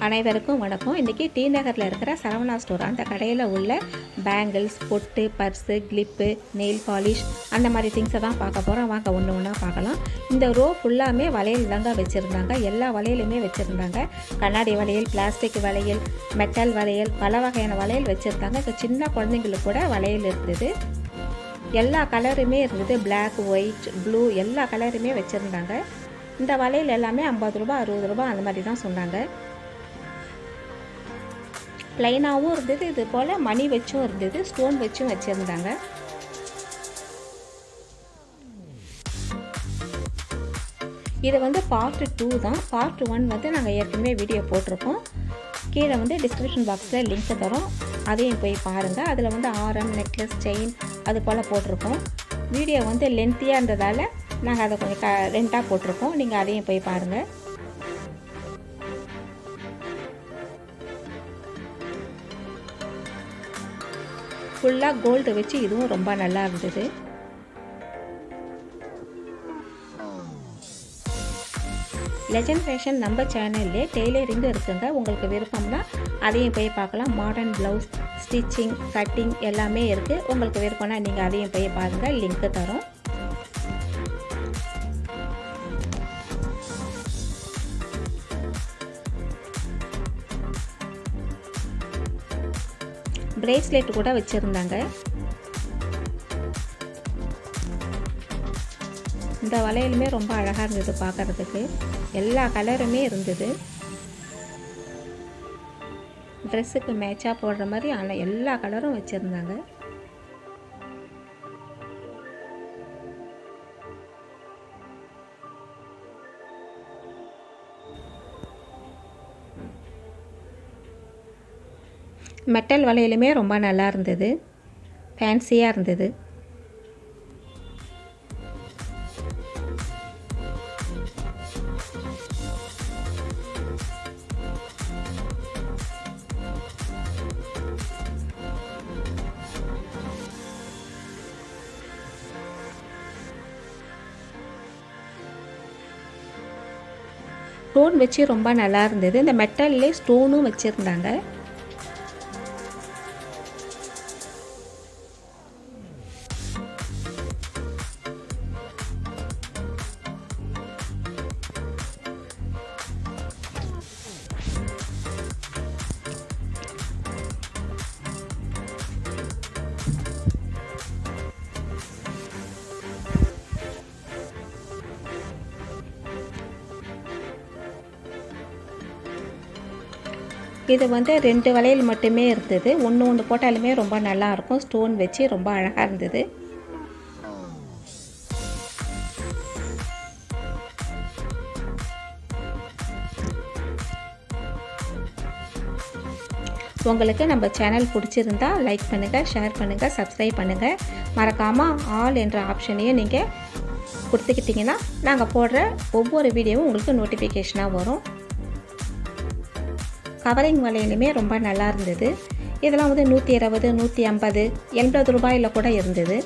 அனைவருக்கும் வணக்கம். இன்றைக்கி T.Nagarல இருக்கிற சரவணா ஸ்டோர் அந்த கடையில் உள்ள பேங்கிள்ஸ், பொட்டு, பர்ஸு, கிளிப்பு, நெயில் பாலிஷ் அந்த மாதிரி திங்ஸை தான் பார்க்க போகிறோம். வாங்க ஒன்று ஒன்றா பார்க்கலாம். இந்த ரோ ஃபுல்லாமே வளையல் தாங்க வச்சுருந்தாங்க. எல்லா வளையலுமே வச்சுருந்தாங்க. கண்ணாடி வளையல், பிளாஸ்டிக் வளையல், மெட்டல் வளையல், பல வகையான வளையல் வச்சுருந்தாங்க. இப்போ சின்ன குழந்தைங்களுக்கு கூட வளையல் இருந்தது. எல்லா கலருமே இருந்தது. பிளாக், ஒயிட், ப்ளூ எல்லா கலருமே வச்சுருந்தாங்க. இந்த வளையல் எல்லாமே 50 ரூபா 60 ரூபா அந்த மாதிரி தான் சொன்னாங்க. ப்ளைனாகவும் இருந்தது, இது போல் மணி வச்சும் இருந்தது, ஸ்டோன் வச்சும் வச்சுருந்தாங்க. இது வந்து பார்ட் 2 தான். பார்ட் 1 வந்து நாங்கள் ஏற்கனவே வீடியோ போட்டிருக்கோம். கீழே வந்து டிஸ்கிரிப்ஷன் பாக்ஸில் லிங்க் தரோம், அதையும் போய் பாருங்கள். அதில் வந்து ஆரம், நெக்லஸ், செயின் அது போல் போட்டிருக்கோம். வீடியோ வந்து லென்த்தியாக இருந்ததால் நாங்கள் அதை கொஞ்சம் ரெண்டாக போட்டிருக்கோம். நீங்கள் அதையும் போய் பாருங்கள். ஃபுல்லாக கோல்டு வச்சு இதுவும் ரொம்ப நல்லா இருந்தது. லெஜெண்ட் ஃபேஷன் நம்ம சேனல்லே டெய்லரிங்கும் இருக்குங்க. உங்களுக்கு விருப்பம்னா அதையும் போய் பார்க்கலாம். மாடர்ன் ப்ளவுஸ், ஸ்டிச்சிங், கட்டிங் எல்லாமே இருக்குது. உங்களுக்கு விருப்பம்னா நீங்கள் அதையும் போய் பாருங்கள், லிங்க்கு தரோம். பிரேஸ்லெட் கூட வச்சுருந்தாங்க. இந்த வளையலுமே ரொம்ப அழகாக இருந்தது பார்க்குறதுக்கு. எல்லா கலருமே இருந்தது. ட்ரெஸ்ஸுக்கு மேட்சாக போடுற மாதிரி ஆனால் எல்லா கலரும் வச்சுருந்தாங்க. மெட்டல் வளையலுமே ரொம்ப நல்லா இருந்தது, ஃபேன்சியாக இருந்தது. ஸ்டோன் வச்சு ரொம்ப நல்லா இருந்தது. இந்த மெட்டல்லே ஸ்டோனும் வச்சுருந்தாங்க. இது வந்து 2 வளையல் மட்டுமே இருந்தது. ஒன்று போட்டாலுமே ரொம்ப நல்லாயிருக்கும். ஸ்டோன் வச்சு ரொம்ப அழகாக இருந்தது. உங்களுக்கு நம்ம சேனல் பிடிச்சிருந்தா லைக் பண்ணுங்கள், ஷேர் பண்ணுங்கள், சப்ஸ்கிரைப் பண்ணுங்கள். மறக்காமல் ஆல் என்ற ஆப்ஷனையும் நீங்கள் கொடுத்துக்கிட்டிங்கன்னா நாங்கள் போடுற ஒவ்வொரு வீடியோவும் உங்களுக்கு நோட்டிஃபிகேஷனாக வரும். கவரிங் வளையலுமே ரொம்ப நல்லா இருந்தது. இதெல்லாம் வந்து 120, 150, 80 ரூபாயில் கூட இருந்தது.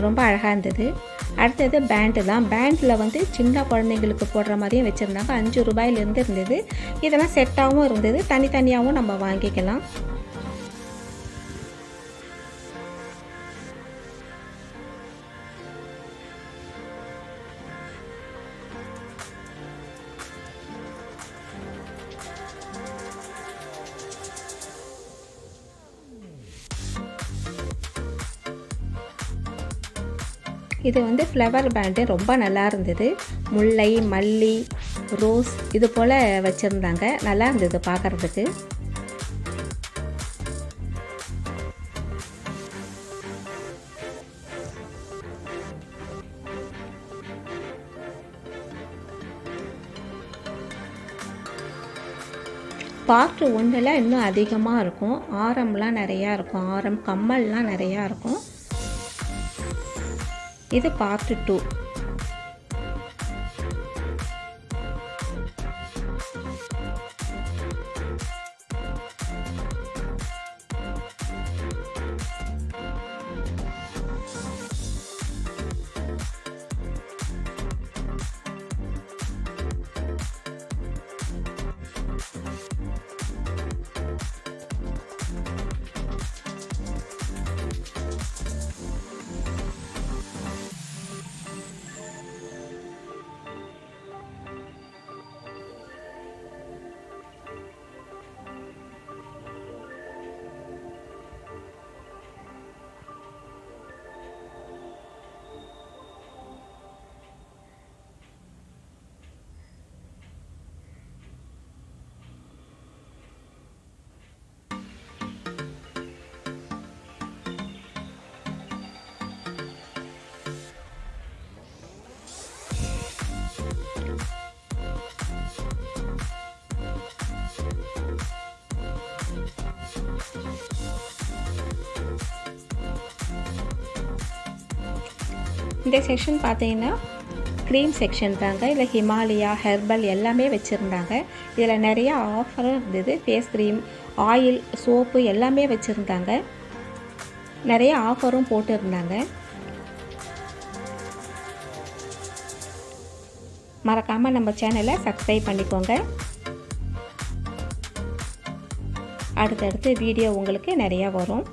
ரொம்ப அழகாக இருந்தது. அடுத்தது பேண்டு தான். பேண்டில் வந்து சின்ன குழந்தைங்களுக்கு போடுற மாதிரியும் வச்சுருந்தாங்க. 5 ரூபாயிலிருந்து இருந்தது. இதெல்லாம் செட்டாகவும் இருந்தது, தனித்தனியாகவும் நம்ம வாங்கிக்கலாம். இது வந்து ஃப்ளவர் பேண்டு ரொம்ப நல்லா இருந்தது. முல்லை, மல்லி, ரோஸ் இது போல் வச்சுருந்தாங்க. நல்லா இருந்தது பார்க்குறதுக்கு. பார்ட் 1ல் இன்னும் அதிகமாக இருக்கும். ஆரம்லாம் நிறையா இருக்கும். ஆரம் கம்மல்லாம் நிறையா இருக்கும். இது பார்ட் 2. இந்த செக்ஷன் பார்த்தீங்கன்னா க்ரீம் செக்ஷன் தாங்க. இதில் ஹிமாலயா, ஹெர்பல் எல்லாமே வச்சுருந்தாங்க. இதில் நிறையா ஆஃபரும் இருந்தது. ஃபேஸ் க்ரீம், ஆயில், சோப்பு எல்லாமே வச்சுருந்தாங்க. நிறைய ஆஃபரும் போட்டுருந்தாங்க. மறக்காமல் நம்ம சேனலை சப்ஸ்கிரைப் பண்ணிக்கோங்க. அடுத்தடுத்து வீடியோ உங்களுக்கு நிறையா வரும்.